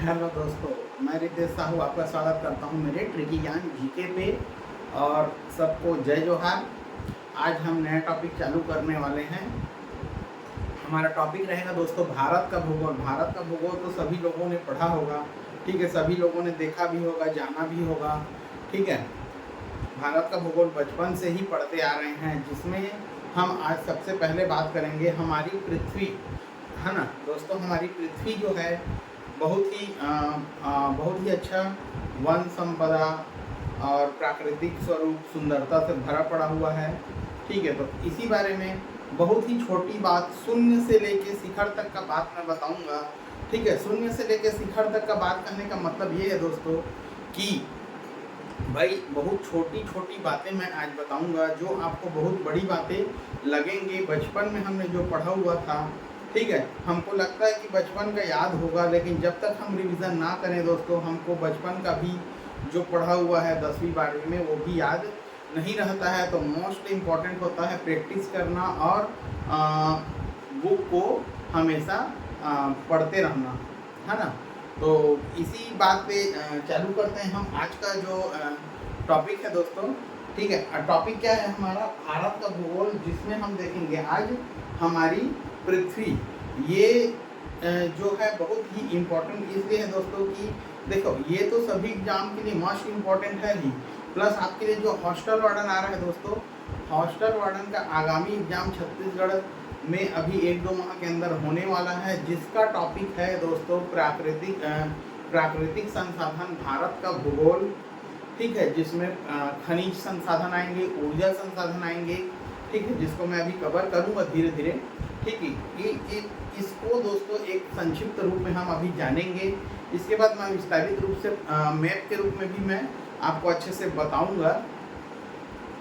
Hello दोस्तों, मैं रितेश साहू आपका स्वागत करता हूं मेरे ट्रिकी ज्ञान जीके पे। और सबको जय जोहार। आज हम नया टॉपिक चालू करने वाले हैं। हमारा टॉपिक रहेगा दोस्तों भारत का भूगोल। भारत का भूगोल तो सभी लोगों ने पढ़ा होगा, ठीक है, सभी लोगों ने देखा भी होगा, जाना भी होगा, ठीक है। भारत का भूगोल बचपन से ही पढ़ते आ रहे हैं, जिसमें हम आज सबसे पहले बात करेंगे हमारी पृथ्वी, है ना दोस्तों। हमारी पृथ्वी जो है बहुत ही अच्छा वन संपदा और प्राकृतिक स्वरूप सुंदरता से भरा पड़ा हुआ है, ठीक है। तो इसी बारे में बहुत ही छोटी बात, शून्य से लेके शिखर तक का बात मैं बताऊंगा, ठीक है। शून्य से लेके शिखर तक का बात कहने का मतलब ये है दोस्तों कि भाई बहुत छोटी छोटी बातें मैं आज बताऊंगा जो आपको बहुत बड़ी बातें लगेंगे। बचपन में हमने जो पढ़ा हुआ था, ठीक है, हमको लगता है कि बचपन का याद होगा, लेकिन जब तक हम रिवीजन ना करें दोस्तों, हमको बचपन का भी जो पढ़ा हुआ है 10वीं 12वीं में वो भी याद नहीं रहता है। तो मोस्ट इम्पॉर्टेंट होता है प्रैक्टिस करना और बुक को हमेशा पढ़ते रहना, है ना। तो इसी बात पे चालू करते हैं हम आज का जो टॉपिक है दोस्तों, ठीक है। टॉपिक क्या है हमारा? भारत का भूगोल, जिसमें हम देखेंगे आज हमारी पृथ्वी। ये जो है बहुत ही इम्पोर्टेंट इसलिए है दोस्तों कि देखो, ये तो सभी एग्जाम के लिए मोस्ट इम्पॉर्टेंट है ही, प्लस आपके लिए जो हॉस्टल वार्डन आ रहा है दोस्तों, हॉस्टल वार्डन का आगामी एग्जाम छत्तीसगढ़ में अभी 1-2 माह के अंदर होने वाला है, जिसका टॉपिक है दोस्तों प्राकृतिक संसाधन, भारत का भूगोल, ठीक है। जिसमें खनिज संसाधन आएंगे, ऊर्जा संसाधन आएंगे, ठीक है, जिसको मैं अभी कवर करूँगा धीरे धीरे, ठीक है। इसको दोस्तों एक संक्षिप्त रूप में हम अभी जानेंगे। इसके बाद मैं विस्तारित रूप से मैप के रूप में भी मैं आपको अच्छे से बताऊंगा,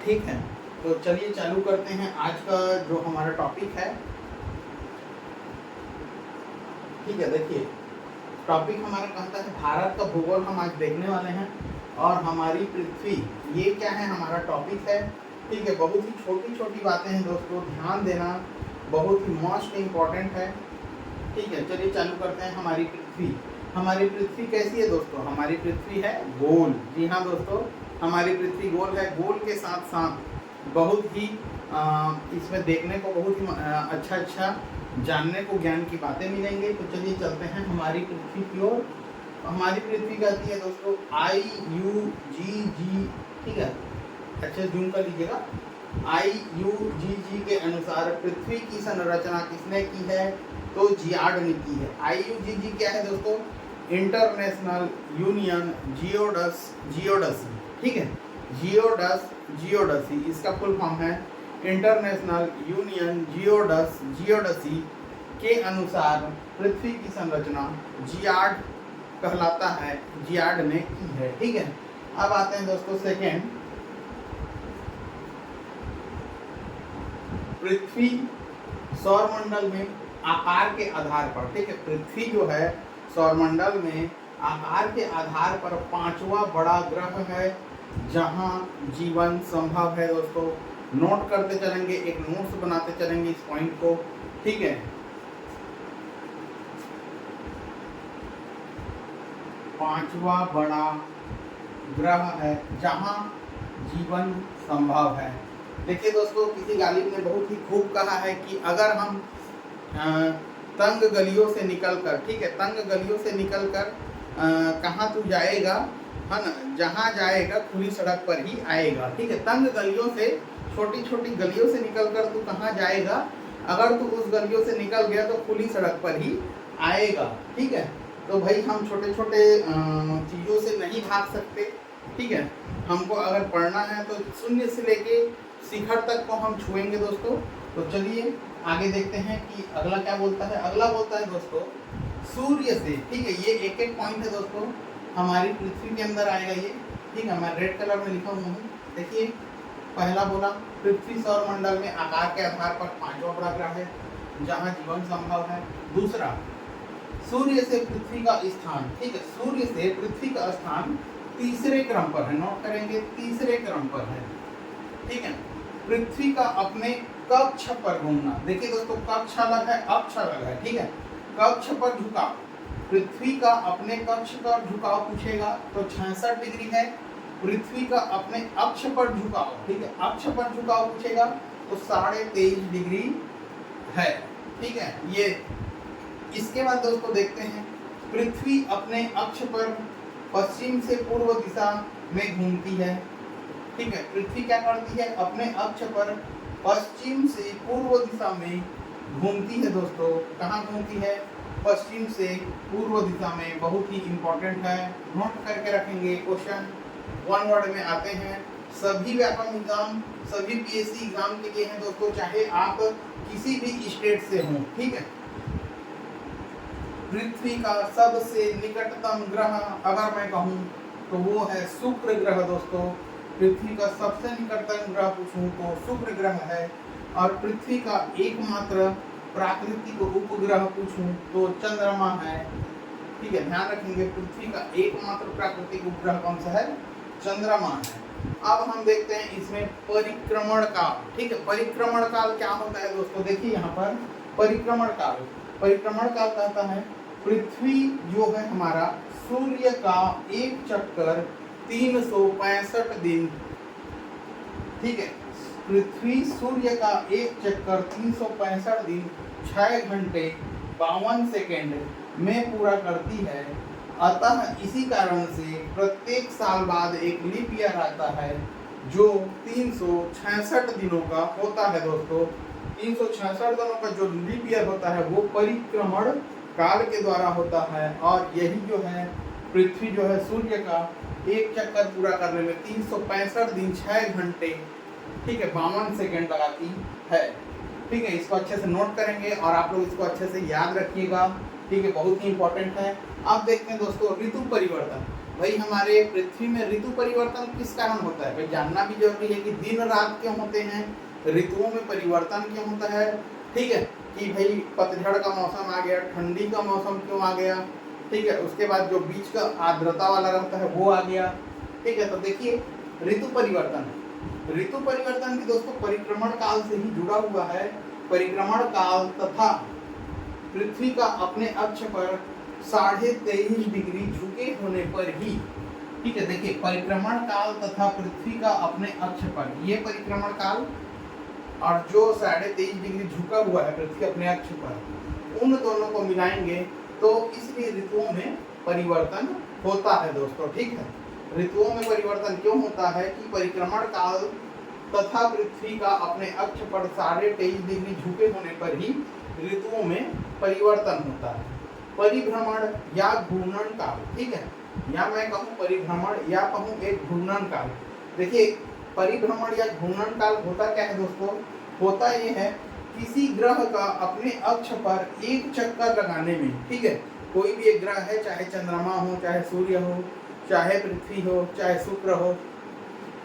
ठीक है। तो चलिए चालू करते हैं आज का जो हमारा टॉपिक है, ठीक है। देखिए टॉपिक हमारा कहता है भारत का भूगोल, हम आज देखने वाले हैं। और हमारी पृथ्वी, ये क्या है हमारा टॉपिक है, ठीक है। बहुत ही छोटी छोटी बातें हैं दोस्तों, ध्यान देना, बहुत ही मोस्ट इम्पॉर्टेंट है, ठीक है। चलिए चालू करते हैं। हमारी पृथ्वी, हमारी पृथ्वी कैसी है दोस्तों? हमारी पृथ्वी है गोल। जी हाँ दोस्तों, हमारी पृथ्वी गोल है। गोल के साथ साथ बहुत ही इसमें देखने को बहुत ही अच्छा जानने को ज्ञान की बातें मिलेंगे। तो चलिए चलते हैं हमारी पृथ्वी की ओर। हमारी पृथ्वी कहती है दोस्तों IUGG, ठीक है, अच्छे जूम कर लीजिएगा। IUGG के अनुसार पृथ्वी की संरचना किसने की है? तो जियार्ड ने की है। IUGG क्या है दोस्तों? इंटरनेशनल यूनियन जियोडसी, ठीक है, जियोडसी इसका फुल फॉर्म है। इंटरनेशनल यूनियन जियोडसी के अनुसार पृथ्वी की संरचना जियार्ड कहलाता है, जियार्ड ने की है, ठीक है। अब आते हैं दोस्तों सेकेंड, पृथ्वी सौरमंडल में आकार के आधार पर, ठीक है, पृथ्वी जो है सौरमंडल में आकार के आधार पर 5वां बड़ा ग्रह है जहां जीवन संभव है दोस्तों। नोट करते चलेंगे, एक नोट्स बनाते चलेंगे इस पॉइंट को, ठीक है। 5वां बड़ा ग्रह है जहां जीवन संभव है। देखिए दोस्तों, किसी गालिब ने बहुत ही खूब कहा है कि अगर हम तंग गलियों से निकलकर, ठीक है, तंग गलियों से निकलकर कहाँ तू जाएगा, है ना, जहाँ जाएगा खुली सड़क पर ही आएगा, ठीक है। तंग गलियों से, छोटी छोटी गलियों से निकलकर तू कहाँ जाएगा? अगर तू उस गलियों से निकल गया तो खुली सड़क पर ही आएगा, ठीक है। तो भाई हम छोटे छोटे चीज़ों से नहीं भाग सकते, ठीक है। हमको अगर पढ़ना है तो शून्य से लेके शिखर तक को हम छुएंगे दोस्तों। तो चलिए आगे देखते हैं कि अगला क्या बोलता है। अगला बोलता है दोस्तों सूर्य से, ठीक है। ये एक एक पॉइंट है दोस्तों, हमारी पृथ्वी के अंदर आएगा ये, ठीक है। मैं रेड कलर में लिखा हुआ हूँ। देखिए पहला बोला पृथ्वी सौरमंडल में आकार के आधार पर 5वां बड़ा ग्रह है जहाँ जीवन संभव है। दूसरा, सूर्य से पृथ्वी का स्थान, ठीक है, सूर्य से पृथ्वी का स्थान तीसरे क्रम पर है। नोट करेंगे, तीसरे क्रम पर है, ठीक है। पृथ्वी का अपने कक्ष पर घूमना, देखिए दोस्तों, कक्ष अलग है, अक्ष अलग है, ठीक है। कक्ष पर झुकाव, पृथ्वी का अपने कक्ष का झुकाव पूछेगा तो 66 डिग्री है। पृथ्वी का अपने अक्ष पर झुकाव, ठीक है, अक्ष पर झुकाव पूछेगा तो 23.5 डिग्री है, ठीक है। ये इसके बाद दोस्तों देखते हैं पृथ्वी अपने अक्ष पर पश्चिम से पूर्व दिशा में घूमती है, ठीक है। पृथ्वी क्या करती है, अपने अक्ष पर पश्चिम से पूर्व दिशा में घूमती है दोस्तों। कहाँ घूमती है, पश्चिम से पूर्व दिशा में। बहुत ही इंपॉर्टेंट है, नोट करके रखेंगे। क्वेश्चन 1 वर्ड में आते हैं, सभी व्यापक एग्जाम, सभी पीएससी एग्जाम के लिए हैं दोस्तों, चाहे आप किसी भी स्टेट से हों, ठीक है। पृथ्वी का सबसे निकटतम ग्रह अगर मैं कहूँ तो वो है शुक्र ग्रह दोस्तों। पृथ्वी का सबसे निकटतम ग्रह पूछूं तो शुक्र ग्रह है। और पृथ्वी का एकमात्र प्राकृतिक उपग्रह पूछूं तो चंद्रमा है, ठीक है। ध्यान रखेंगे पृथ्वी का एकमात्र प्राकृतिक उपग्रह कौन सा है, चंद्रमा है। अब हम देखते हैं इसमें परिक्रमण काल, ठीक है। परिक्रमण काल क्या होता है दोस्तों, देखिए यहाँ पर परिक्रमण काल, परिक्रमण काल कहता है पृथ्वी जो है हमारा सूर्य का एक चक्कर 365 दिन, ठीक है। पृथ्वी सूर्य का एक चक्कर 365 दिन 6 घंटे 52 सेकेंड में पूरा करती है। अतः इसी कारण से प्रत्येक साल बाद एक लीप ईयर आता है जो 366 दिनों का होता है दोस्तों। 366 दिनों का जो लीप ईयर होता है वो परिक्रमण काल के द्वारा होता है। और यही जो है पृथ्वी जो है सूर्य का एक चक्कर पूरा करने में 365 दिन 6 घंटे, ठीक है, 52 सेकेंड लगाती है, ठीक है। इसको अच्छे से नोट करेंगे और आप लोग इसको अच्छे से याद रखिएगा, ठीक है, बहुत ही इंपॉर्टेंट है। अब देखते हैं दोस्तों ऋतु परिवर्तन। भाई हमारे पृथ्वी में ऋतु परिवर्तन किस कारण होता है, भाई जानना भी जरूरी है कि दिन रात क्यों होते हैं, ऋतुओं में परिवर्तन क्यों होता है, ठीक है। कि भाई पतझड़ का मौसम आ गया, ठंडी का मौसम क्यों आ गया, ठीक है। उसके बाद जो बीच का आर्द्रता वाला रहता है वो आ गया, ठीक है। तो देखिए ऋतु परिवर्तन, ऋतु परिवर्तन भी दोस्तों परिक्रमण काल से ही जुड़ा हुआ है। परिक्रमण काल तथा पृथ्वी का अपने अक्ष पर 23.5 डिग्री झुके होने पर ही, ठीक है। देखिए परिक्रमण काल तथा पृथ्वी का अपने अक्ष पर, ये परिक्रमण काल और जो 23.5 डिग्री झुका हुआ है पृथ्वी अपने अक्ष पर, उन दोनों को मिलाएंगे तो इसलिए ऋतुओं में परिवर्तन होता है दोस्तों, ठीक है। ऋतुओं में परिवर्तन क्यों होता है कि परिक्रमण काल तथा पृथ्वी का अपने अक्ष पर 23.5 डिग्री झुके होने पर ही ऋतुओं में परिवर्तन होता है। परिभ्रमण या घूर्णन काल, ठीक है, या मैं कहूँ परिभ्रमण या कहूँ एक घूर्णन काल। देखिए परिभ्रमण या घूर्णन काल होता क्या है दोस्तों, होता ये है किसी ग्रह का अपने अक्ष पर एक चक्कर लगाने में, ठीक है, कोई भी एक ग्रह है, चाहे चंद्रमा हो, चाहे सूर्य हो, चाहे पृथ्वी हो, चाहे शुक्र हो,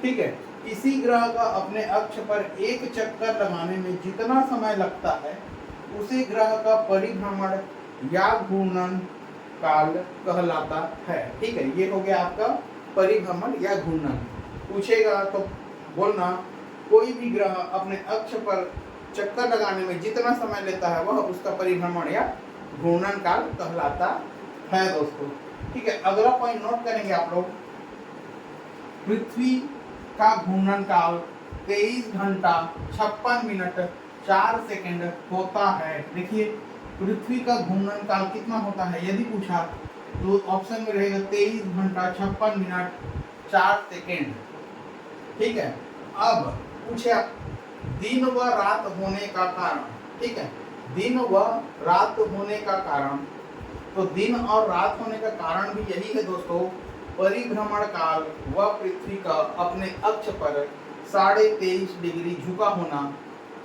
ठीक है, किसी ग्रह का अपने अक्ष पर एक चक्कर लगाने में जितना समय लगता है उसे ग्रह का परिभ्रमण या घूर्णन काल कहलाता है, ठीक है। ये हो गया आपका परिभ्रमण या घूर्णन। पूछेगा तो बोलना कोई भी ग्रह अपने अक्ष पर चक्कर लगाने में जितना समय लेता है वह उसका परिभ्रमण या घूर्णन काल कहलाता है दोस्तों, ठीक है। अगला पॉइंट नोट करेंगे आप लोग, पृथ्वी का घूर्णन काल 23 घंटा 56 मिनट 4 सेकंड होता है। देखिए पृथ्वी का घूर्णन काल कितना होता है यदि पूछा तो ऑप्शन में रहेगा 23 घंटा 56 मिनट 4 सेकंड, ठीक है। अब पूछे दिन व रात होने का कारण, ठीक है, दिन व रात होने का कारण, तो दिन और रात होने का कारण भी यही है दोस्तों, परिभ्रमण काल व पृथ्वी का अपने अक्ष पर 23.5 डिग्री झुका होना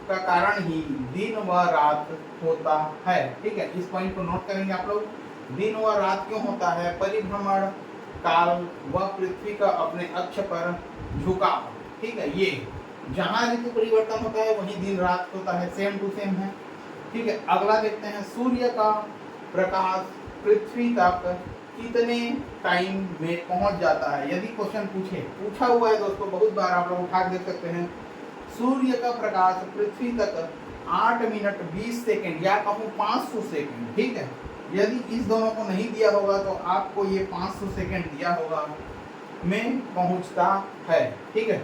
का कारण ही दिन व रात होता है, ठीक है। इस पॉइंट को नोट करेंगे आप लोग, दिन व रात क्यों होता है, परिभ्रमण काल व पृथ्वी का अपने अक्ष पर झुकाव, ठीक है। ये जहाँ ऋतु परिवर्तन होता है वहीं दिन रात होता है, सेम टू सेम है, ठीक है। अगला देखते हैं सूर्य का प्रकाश पृथ्वी तक कितने टाइम में पहुंच जाता है। यदि क्वेश्चन पूछा हुआ है दोस्तों, बहुत बार आप लोग उठा देख सकते हैं, सूर्य का प्रकाश पृथ्वी तक 8 मिनट 20 सेकेंड या कहूँ 500 सेकेंड, ठीक है, यदि इस दोनों को नहीं दिया होगा तो आपको ये 500 सेकंड दिया होगा में पहुंचता है। ठीक है,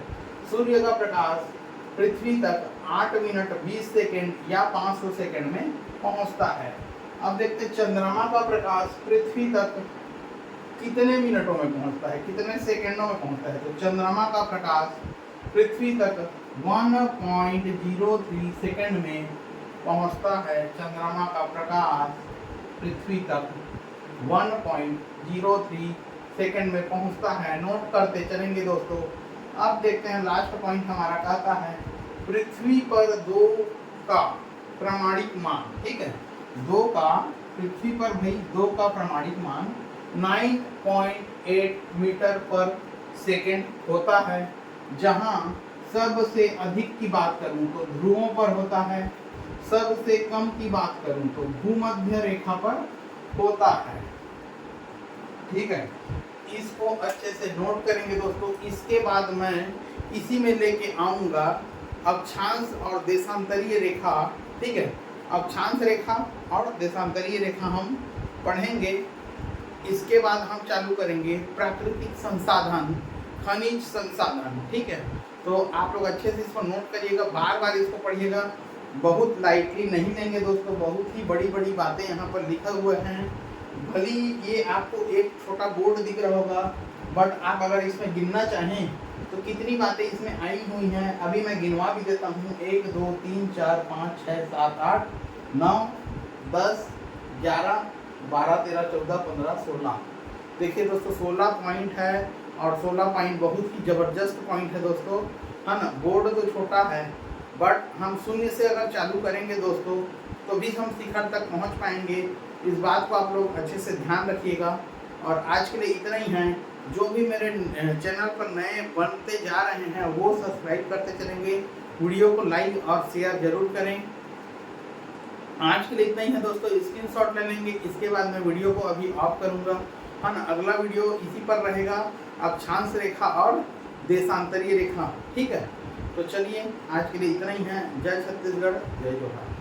सूर्य का प्रकाश पृथ्वी तक 8 मिनट 20 सेकंड या 500 सेकंड में पहुंचता है। अब देखते हैं चंद्रमा का प्रकाश पृथ्वी तक कितने मिनटों में पहुंचता है, कितने सेकंडों में पहुंचता है। तो चंद्रमा का प्रकाश पृथ्वी तक 1.03 सेकंड में पहुंचता है। चंद्रमा का प्रकाश पृथ्वी तक 1.03 सेकंड में पहुंचता है। नोट करते चलेंगे दोस्तों। अब देखते हैं लास्ट पॉइंट हमारा कहता है पृथ्वी पर 2 का प्रामाणिक मान। ठीक है, 2 का पृथ्वी पर भाई 2 का प्रामाणिक मान 9.8 मीटर पर सेकंड होता है। जहां सबसे अधिक की बात करूं तो ध्रुवों पर होता है, सबसे कम की बात करूं तो भूमध्य रेखा पर होता है। ठीक है, इसको अच्छे से नोट करेंगे दोस्तों। इसके बाद मैं इसी में लेके आऊंगा अक्षांश और देशांतरीय रेखा। ठीक है, अक्षांश रेखा और देशांतरीय रेखा हम पढ़ेंगे। इसके बाद हम चालू करेंगे प्राकृतिक संसाधन, खनिज संसाधन। ठीक है, तो आप लोग अच्छे से इसको नोट करिएगा, बार बार इसको पढ़िएगा, बहुत लाइटली नहीं लेंगे दोस्तों। बहुत ही बड़ी बड़ी बातें यहाँ पर लिखा हुए हैं। भली ये आपको एक छोटा बोर्ड दिख रहा होगा, बट आप अगर इसमें गिनना चाहें तो कितनी बातें इसमें आई हुई हैं अभी मैं गिनवा भी देता हूँ। 1 2 3 4 5 6 7 8 9 10 11 12 13 14 15 16। देखिए दोस्तों 16 पॉइंट है और 16 पॉइंट बहुत ही ज़बरदस्त पॉइंट है दोस्तों, है ना। बोर्ड तो छोटा है बट हम शून्य से अगर चालू करेंगे दोस्तों तो भी हम शिखर तक पहुंच पाएंगे। इस बात को आप लोग अच्छे से ध्यान रखिएगा। और आज के लिए इतना ही है। जो भी मेरे चैनल पर नए बनते जा रहे हैं वो सब्सक्राइब करते चलेंगे, वीडियो को लाइक और शेयर जरूर करें। आज के लिए इतना ही है दोस्तों, स्क्रीनशॉट ले लेंगे। इसके बाद मैं वीडियो को अभी ऑफ करूँगा, है ना। अगला वीडियो इसी पर रहेगा, अक्षांश रेखा और देशांतरीय रेखा। ठीक है, तो चलिए आज के लिए इतना ही है। जय छत्तीसगढ़, जय जोहार।